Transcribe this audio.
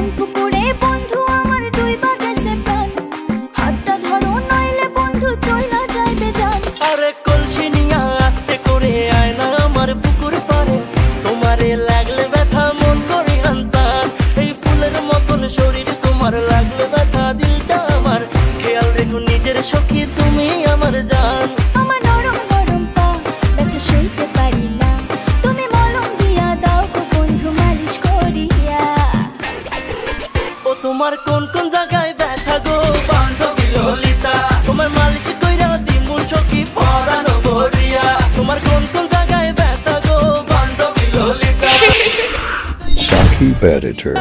কোন পুকুরে বন্ধু আমার ডুইবা গেছে প্রাণ, হাতটা ধরো নইলে বন্ধু চইলা যাইবে জান। আরে কলসি নিয়া আস্তে করে আয় না আমার পুকুর পারে, তোমারে লাগলে ব্যথা মন করে আনসান। এই ফুলের মতন শরীর তোমার লাগলে ব্যথা দিলটা আমার, খেয়াল রেখো নিজের সখী তুমি আমার জান। আমার নরম নরম পা ব্যথা সইতে পারি না, তুমি মলম দিয়া দাও গো বন্ধু মালিশ করিয়া। ও তোমার কোন কোন জায়গায় ব্যথা গো বান্ধবী ললিতা, তোমার মালিশ কইরা দিমু সখী পরানো ভরিয়া। তোমার কোন কোন জায়গায় ব্যথা গো বান্ধবী ললিতা। Saki Editor.